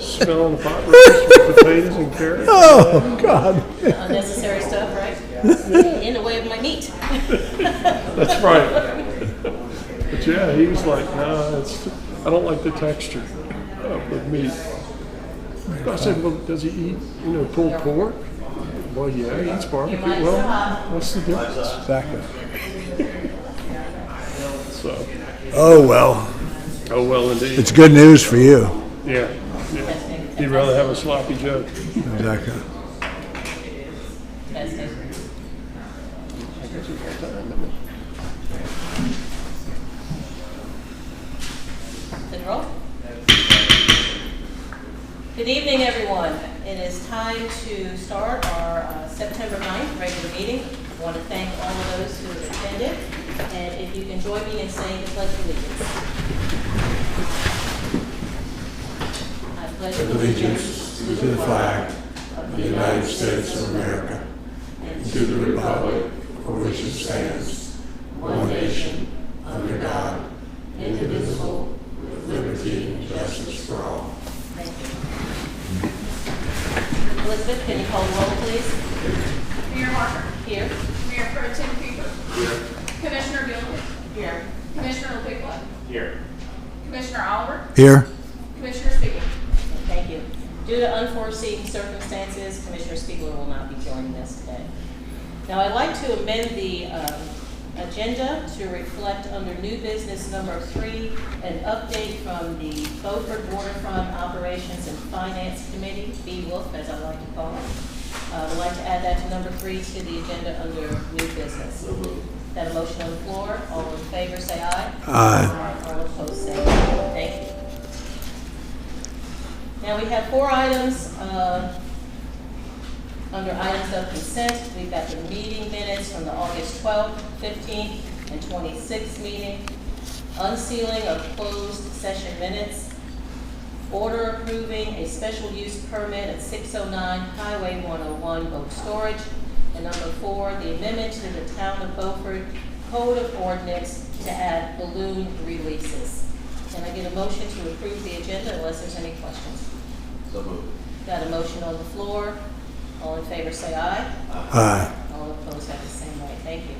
Smelling the pot roast with potatoes and carrots. Oh, God. Unnecessary stuff, right? In the way of my meat. That's right. But yeah, he was like, nah, I don't like the texture of meat. I said, well, does he eat, pulled pork? Well, yeah, he eats barbecue. Well, what's the difference? Exactly. So, Oh, well. oh well, indeed. It's good news for you. Yeah. He'd rather have a sloppy joke. Exactly. Roll. Good evening, everyone. It is time to start our September 9th regular meeting. I want to thank all of those who have attended. And if you can join me in saying the Pledge of Allegiance. I pledge allegiance to the flag of the United States of America and to the republic for which it stands, one nation, under God, indivisible, with liberty and justice for all. Thank you. Elizabeth, can you call the roll, please? Mayor Harper. Here. Mayor Pro Tem Cooper. Here. Commissioner Gilligan. Here. Commissioner LaPiccola. Here. Commissioner Oliver. Here. Commissioner Spiegel. Thank you. Due to unforeseen circumstances, Commissioner Spiegler will not be joining us today. Now, I'd like to amend the agenda to reflect under new business number 3, an update from the Beaufort Waterfront Operations and Finance Committee, BWOF, as I like to call it. I'd like to add that to number 3 to the agenda under new business. That a motion on the floor. All in favor, say aye. Aye. All opposed, say no. Thank you. Now we have 4 items under items of consent. We've got the meeting minutes from the August 12th, 15th, and 26th meeting, unsealing of closed session minutes, order approving a special use permit at 609 Highway 101 boat storage, and number 4, the amendment to the Town of Beaufort Code of Ordinance to add balloon releases. Can I get a motion to approve the agenda unless there's any questions? So moved. Got a motion on the floor. All in favor say aye. Aye. All opposed have the same right. Thank you.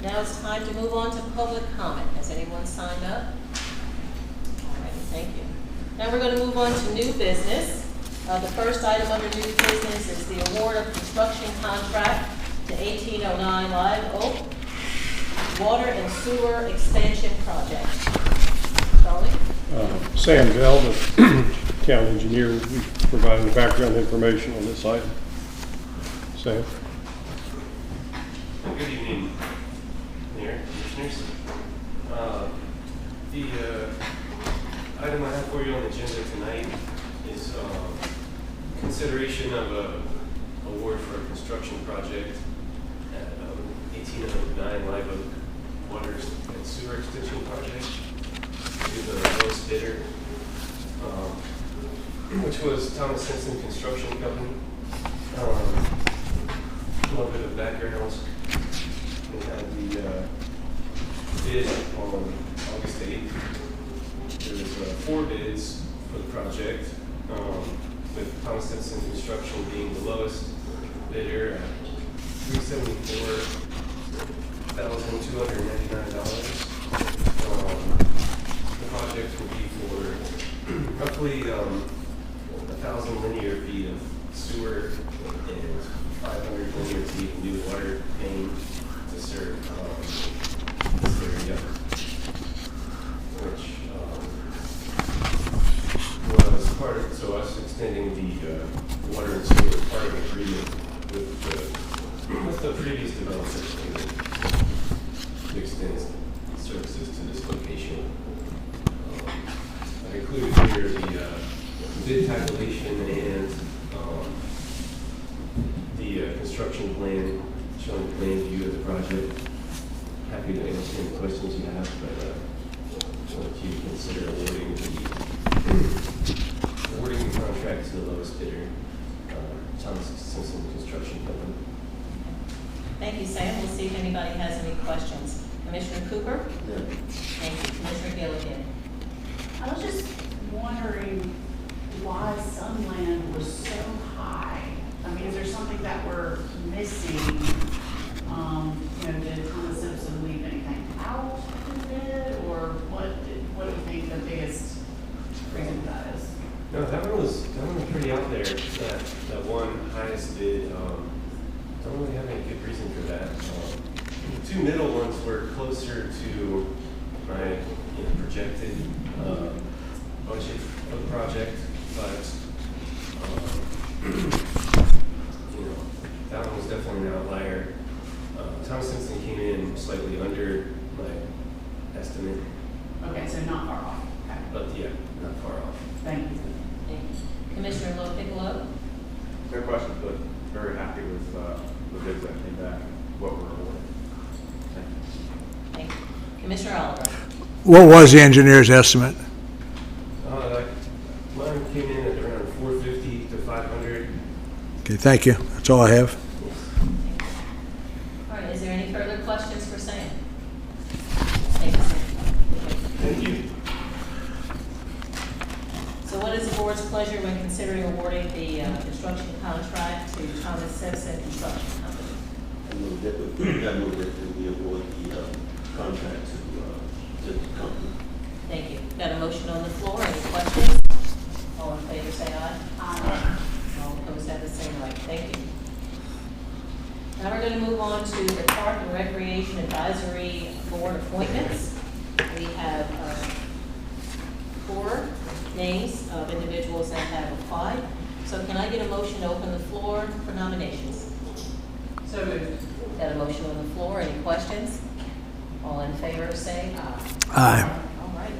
Now it's time to move on to public comment. Has anyone signed up? All right, thank you. Now we're going to move on to new business. The first item under new business is the award of construction contract to 1809 Live Oak Water and Sewer Expansion Project. Charlie? Sam Bell, the town engineer, will be providing background information on this item. Sam? Good evening, Mayor, Commissioners. The item I have for you on the agenda tonight is consideration of an award for a construction project at 1809 Live Oak Water and Sewer Extension Project to the lowest bidder, which was Thomas Simpson Construction Company. A little bit of background. We had the bid on August 8th. There was 4 bids for the project, with Thomas Simpson Construction being the lowest bidder at $374,299. The project will be for roughly 1,000 linear feet of sewer and 500 linear feet of new water main to serve this area, which was part of, so us extending the water and sewer as part of an agreement with the previous developer to extend services to this location. I included here the bid tabulation and the construction plan, showing the plan view of the project. Happy to answer any questions you have, but I want you to consider awarding the contract to the lowest bidder, Thomas Simpson Construction Company. Thank you, Sam. We'll see if anybody has any questions. Commissioner Cooper? Yeah. Thank you. Commissioner Gilligan? I was just wondering why Sunland was so high. I mean, is there something that we're missing? Did Thomas Simpson leave anything out of it, or what do you think the biggest reason for that is? No, that one was pretty out there. That one highest bid. Don't really have any good reason for that. The two middle ones were closer to my projected budget for the project, but that one was definitely an outlier. Thomas Simpson came in slightly under my estimate, Okay, so not far off. Okay, but yeah, not far off. thank you. Thank you. Commissioner Piccolo? No questions, but very happy with the bids that came back, what we're awarded. Thank you. Thank you. Commissioner Oliver? What was the engineer's estimate? Mine came in at around 450 to 500. Okay, thank you. That's all I have. All right, is there any further questions for Sam? Thank you, Sam. Thank you. So what is the board's pleasure when considering awarding the construction contract to Thomas Simpson Construction Company? I move that we award the contract to the company. Thank you. Got a motion on the floor. Any questions? All in favor, say aye. Aye. All opposed have the same right. Thank you. Now we're going to move on to the Park and Recreation Advisory Board appointments. We have 4 names of individuals that have applied. So can I get a motion to open the floor for nominations? So moved. Got a motion on the floor. Any questions? All in favor, say aye. Aye. All right.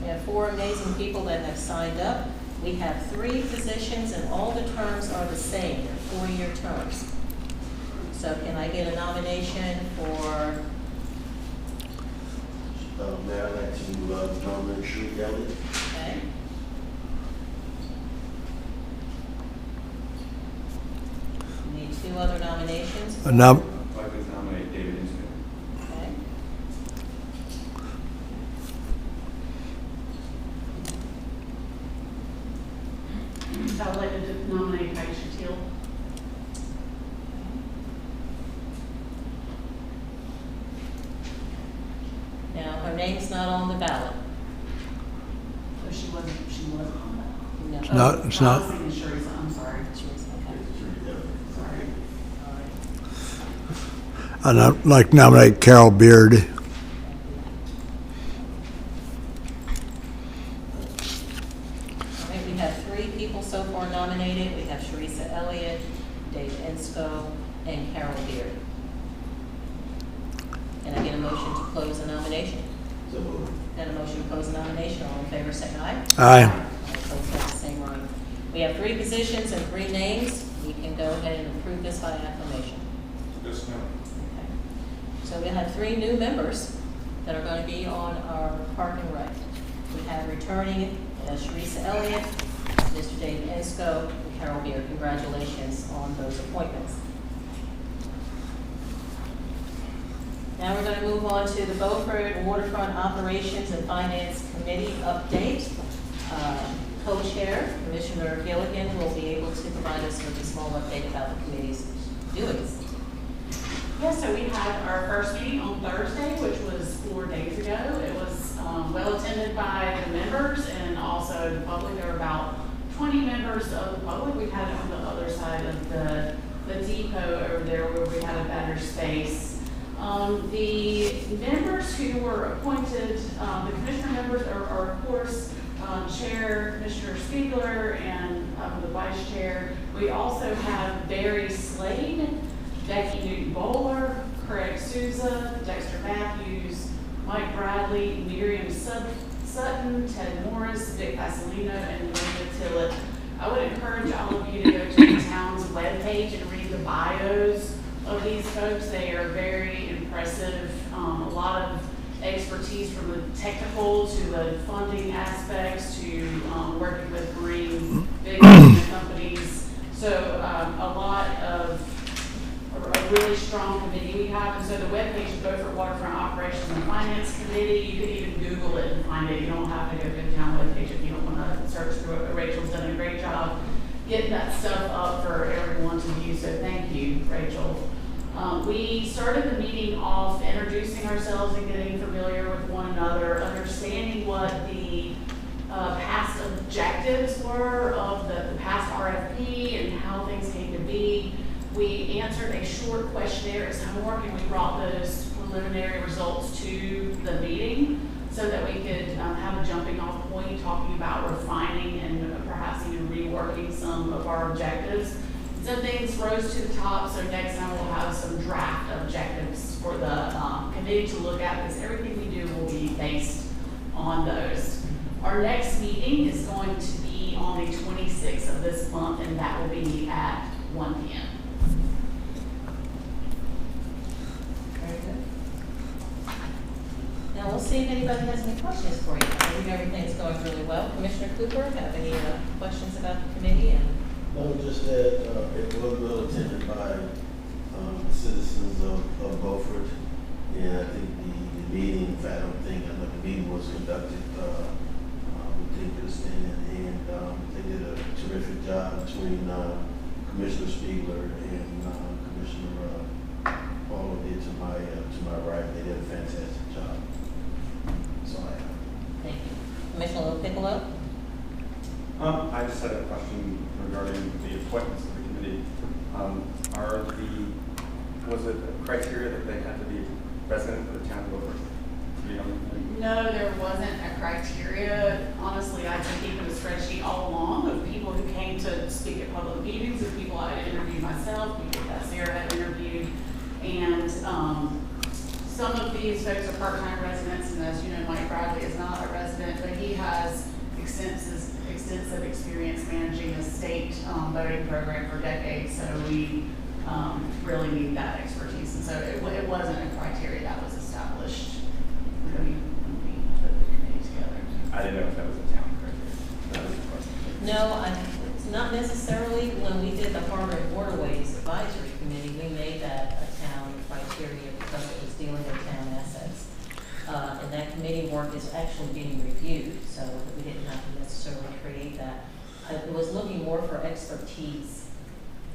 We have 4 amazing people that have signed up. We have 3 positions, and all the terms are the same. They're 4-year terms. So can I get a nomination for, May I like to nominate Sheree Elliott? okay? We need 2 other nominations. A num- I'd like to nominate David Inslee. Okay. I would like to nominate Aisha Teal. Now, her name's not on the ballot. So she wasn't on that. No. not- it's not. I was thinking Sharice, I'm sorry. She was, okay. Sheree Elliott. Sorry. All right. I'd like to nominate Carol Beard. All right, we have 3 people so far nominated. We have Sharisa Elliott, Dave Ensko, and Carol Beard. Can I get a motion to close the nomination? So moved. Got a motion to close the nomination. All in favor, say aye. Aye. All opposed have the same right. We have 3 positions and 3 names. We can go ahead and approve this by acclamation. Yes, ma'am. Okay. So we have 3 new members that are going to be on our Park and Rec. We have returning Sharisa Elliott, Mr. Dave Ensko, and Carol Beard. Congratulations on those appointments. Now we're going to move on to the Beaufort Waterfront Operations and Finance Committee update. Co-chair, Commissioner Gilligan, will be able to provide us with a small update about the committee's doings. Yeah, so we had our first meeting on Thursday, which was 4 days ago. It was well attended by the members and also the public. There were about 20 members of the public. We had it on the other side of the depot over there where we had a better space. The members who were appointed, the commissioner members are of course, Chair Commissioner Spiegler and the Vice Chair. We also have Barry Slade, Becky Newton-Bowler, Craig Souza, Dexter Matthews, Mike Bradley, Miriam Sutton, Ted Morris, Vic Pasolino, and Linda Tillett. I would encourage all of you to go to the town's webpage and read the bios of these folks. They are very impressive. A lot of expertise from the technical to the funding aspects to working with marine big companies. So a lot of a really strong committee we have. And so the webpage is Beaufort Waterfront Operations and Finance Committee. You could even Google it and find it. You don't have to go to the town webpage if you don't want to the search through. Rachel's done a great job getting that stuff up for everyone to view, so thank you, Rachel. We started the meeting off introducing ourselves and getting familiar with one another, understanding what the past objectives were of the past RFP and how things came to be. We answered a short questionnaire as homework, and we brought those preliminary results to the meeting so that we could have a jumping off point talking about refining and perhaps even reworking some of our objectives. Some things rose to the top, so next time we'll have some draft objectives for the committee to look at, because everything we do will be based on those. Our next meeting is going to be on the 26th of this month, and that will be at 1 p.m. Very good. Now, we'll see if anybody has any questions for you. I think everything's going really well. Commissioner Cooper, have any questions about the committee? And No, just that it was well attended by citizens of Beaufort, and I think the meeting, in fact, I know the meeting was conducted with good standing, and they did a terrific job between Commissioner Spiegler and Commissioner Paul did to my right. They did a fantastic job. So I have. thank you. Commissioner Piccolo? I just had a question regarding the appointments of the committee. Was it a criteria that they had to be resident of the town of Beaufort to be on the committee? No, there wasn't a criteria. Honestly, I've been keeping a spreadsheet all along of people who came to speak at public meetings, of people I had interviewed myself, people that Sarah had interviewed. And some of these folks are part-time residents, and as you know, Mike Bradley is not a resident, but he has extensive experience managing the state voting program for decades. So we really need that expertise. And so it wasn't a criteria that was established when we put the committee together. I didn't know if that was a town criteria. That was the question. No, it's not necessarily. When we did the Harbor and Waterways Advisory Committee, we made that a town criteria because it was dealing with town assets. And that committee work is actually being reviewed, so we didn't have to necessarily create that. It was looking more for expertise.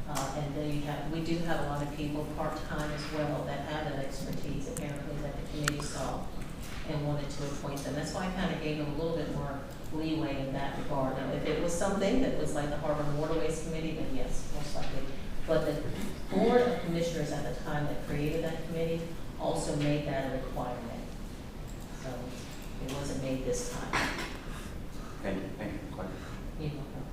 And we do have a lot of people part-time as well that have that expertise apparently that the committee saw and wanted to appoint them. That's why I kind of gave them a little bit more leeway in that regard. Now, if it was something that was like the Harbor and Waterways Committee, then yes, most likely. But the Board of Commissioners at the time that created that committee also made that a requirement. So it wasn't made this time. Thank you. You're welcome.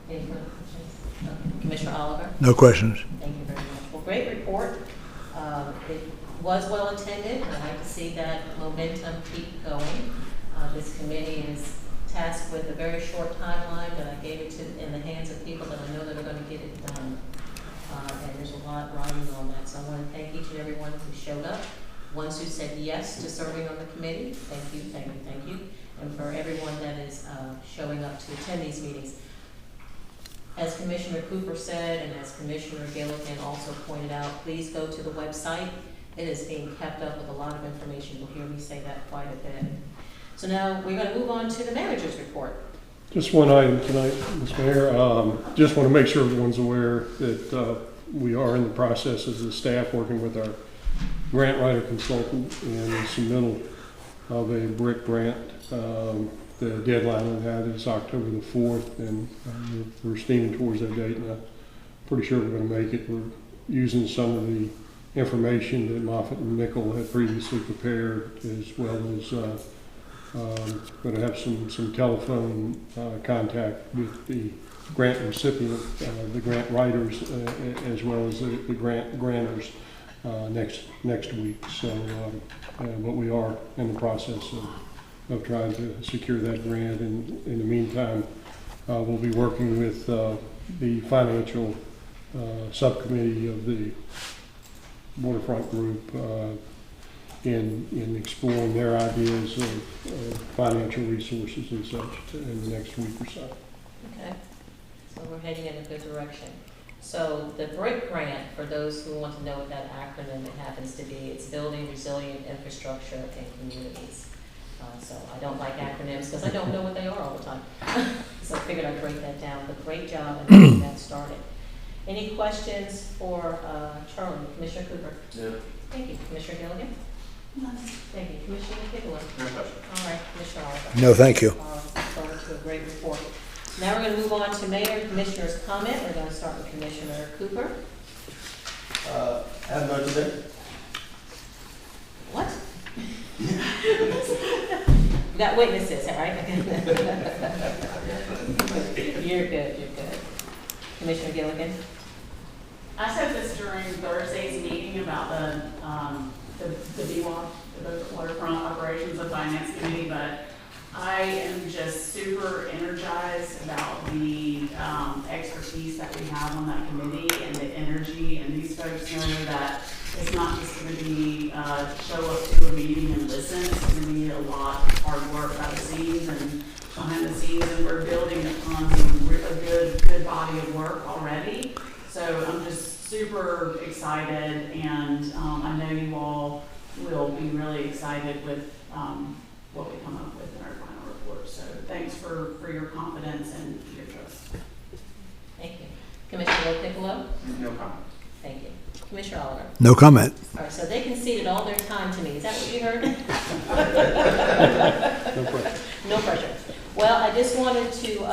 Any further questions? Okay. Commissioner Oliver? No questions. Thank you very much. Well, great report. It was well attended, and I'd like to see that momentum keep going. This committee is tasked with a very short timeline, but I gave it in the hands of people that I know that are going to get it done. And there's a lot riding on that. So I want to thank each and every one who showed up, ones who said yes to serving on the committee. Thank you, thank you, thank you. And for everyone that is showing up to attend these meetings. As Commissioner Cooper said, and as Commissioner Gilligan also pointed out, please go to the website. It is being kept up with a lot of information. You'll hear me say that quite a bit. So now we're going to move on to the manager's report. Just one item tonight, Ms. Mayor. Just want to make sure everyone's aware that we are in the process as a staff working with our grant writer consultant in submittal of a BRIC grant. The deadline on that is October the 4th, and we're steaming towards that date, and I'm pretty sure we're going to make it. We're using some of the information that Moffitt and Mickle had previously prepared, as well as going to have some telephone contact with the grant recipient, the grant writers, as well as the grantors next week. So, but we are in the process of trying to secure that grant. And in the meantime, we'll be working with the financial subcommittee of the waterfront group in exploring their ideas of financial resources and such in the next week or so. Okay, so we're heading in a good direction. So the BRIC grant, for those who want to know what that acronym it happens to be, it's Building Resilient Infrastructure in Communities. So I don't like acronyms because I don't know what they are all the time. So I figured I'd break that down, but great job in getting that started. Any questions for Charlie, Commissioner Cooper? No. Thank you. Commissioner Gilligan? Thank you. Commissioner Pickler? No question. All right, Commissioner Oliver? No, thank you. Look forward to a great report. Now we're going to move on to Mayor and Commissioner's comment. We're going to start with Commissioner Cooper. Have none today? What? We got witnesses, right? You're good, you're good. Commissioner Gilligan? I said this during Thursday's meeting about the BOC, the Waterfront Operations and Finance Committee, but I am just super energized about the expertise that we have on that committee and the energy, and these folks know that it's not just going to be show up to a meeting and listen. It's going to be a lot of hard work behind the scenes, and we're building upon a good body of work already. So I'm just super excited, and I know you all will be really excited with what we come up with in our final report. So thanks for your confidence and your trust. Thank you. Commissioner Piccolo? No comment. Thank you. Commissioner Oliver? No comment. All right, so they conceded all their time to me. Is that what you heard? No pressure. No pressure. Well, I just wanted to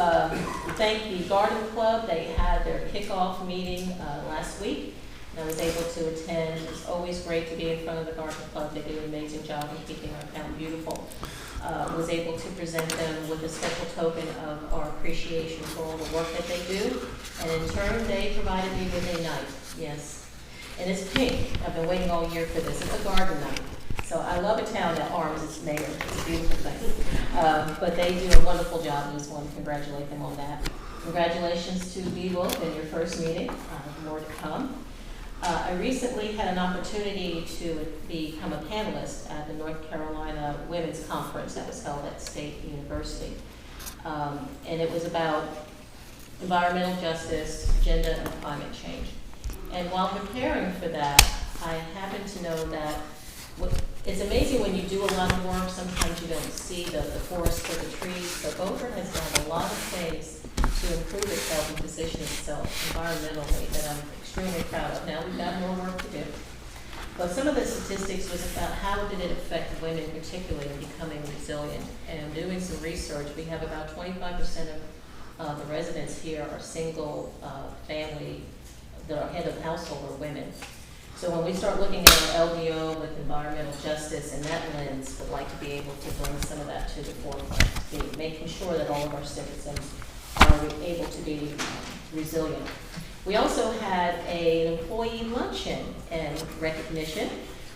thank the Garden Club. They had their kickoff meeting last week, and I was able to attend. It's always great to be in front of the Garden Club. They do an amazing job in keeping our town beautiful. Was able to present them with a special token of our appreciation for all the work that they do. And in turn, they provided me with a knife. Yes. And it's pink. I've been waiting all year for this. It's a garden knife. So I love a town that arms its mayor. It's a beautiful thing. But they do a wonderful job, and I just want to congratulate them on that. Congratulations to BOC in your first meeting. More to come. I recently had an opportunity to become a panelist at the North Carolina Women's Conference that was held at State University. And it was about environmental justice, gender, and climate change. And while preparing for that, I happened to know that it's amazing when you do a lot of work, sometimes you don't see the forest for the trees. So Beaufort has done a lot of things to improve itself and position itself environmentally that I'm extremely proud of. Now we've got more work to do. But some of the statistics was about how did it affect women, particularly in becoming resilient. And doing some research, we have about 25% of the residents here are single family, that are head of household are women. So when we start looking at our LDO with environmental justice and that lens, would like to be able to bring some of that to the forefront, making sure that all of our citizens are able to be resilient. We also had an employee luncheon and recognition,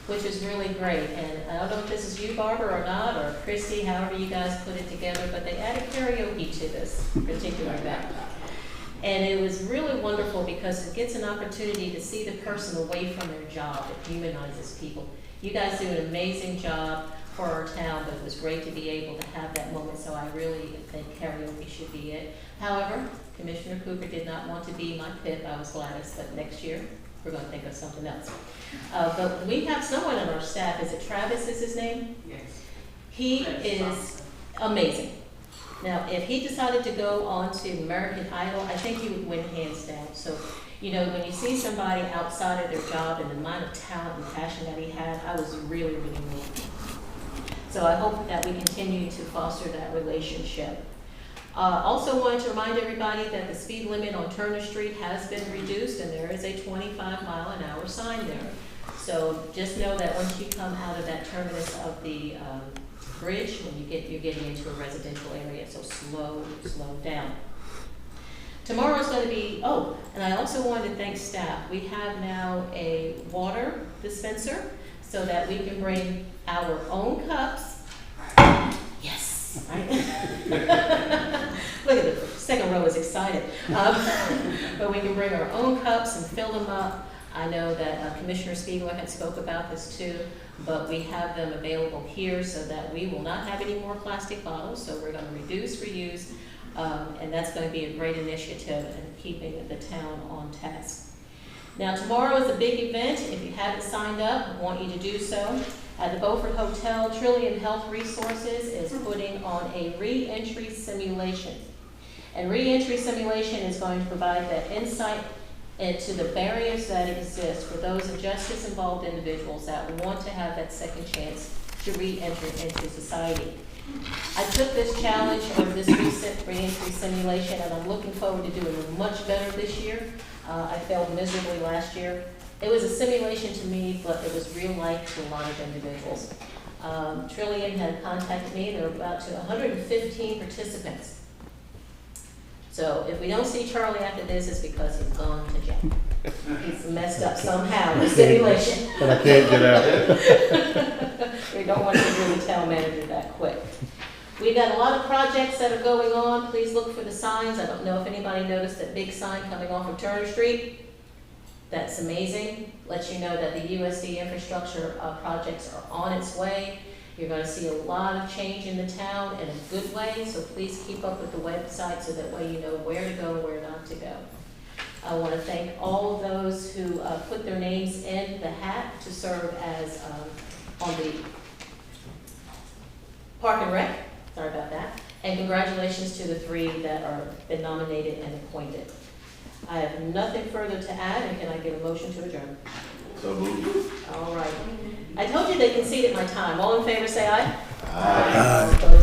which is really great. And I don't know if this is you, Barbara, or not, or Christy, however you guys put it together, but they added karaoke to this particular event. And it was really wonderful because it gets an opportunity to see the person away from their job. It humanizes people. You guys do an amazing job for our town, but it was great to be able to have that moment, so I really think karaoke should be it. However, Commissioner Cooper did not want to be my pip. I was Gladys, but next year we're going to think of something else. But we have someone on our staff. Is it Travis is his name? Yes. He is amazing. Now, if he decided to go on to American Idol, I think he would win hands down. So, you know, when you see somebody outside of their job and the amount of talent and passion that he had, I was really, really moved. So I hope that we continue to foster that relationship. Also wanted to remind everybody that the speed limit on Turner Street has been reduced, and there is a 25-mile-an-hour sign there. So just know that once you come out of that terminus of the bridge, when you're getting into a residential area, so slow down. Tomorrow's going to be, oh, and I also wanted to thank staff. We have now a water dispenser so that we can bring our own cups. Yes, right? Look at the second row is excited. But we can bring our own cups and fill them up. I know that Commissioner Spiegler had spoke about this too, but we have them available here so that we will not have any more plastic bottles. So we're going to reduce, reuse, and that's going to be a great initiative in keeping the town on task. Now tomorrow is a big event. If you haven't signed up, I want you to do so. At the Beaufort Hotel, Trillium Health Resources is putting on a re-entry simulation. And re-entry simulation is going to provide that insight into the barriers that exist for those justice-involved individuals that want to have that second chance to re-enter into society. I took this challenge of this recent re-entry simulation, and I'm looking forward to doing much better this year. I failed miserably last year. It was a simulation to me, but it was real life to a lot of individuals. Trillium had contacted me. There were about 115 participants. So if we don't see Charlie after this, it's because he's gone to jail. He's messed up somehow in the simulation. But I can't get out. We don't want to do the town manager that quick. We've got a lot of projects that are going on. Please look for the signs. I don't know if anybody noticed that big sign coming off of Turner Street. That's amazing. Lets you know that the USD infrastructure projects are on its way. You're going to see a lot of change in the town in a good way, so please keep up with the website so that way you know where to go and where not to go. I want to thank all of those who put their names in the hat to serve as on the Park and Rec. Sorry about that. And congratulations to the 3 that are been nominated and appointed. I have nothing further to add, and can I get a motion to adjourn? So moved. All right. I told you they conceded my time. All in favor, say aye. Aye. All opposed,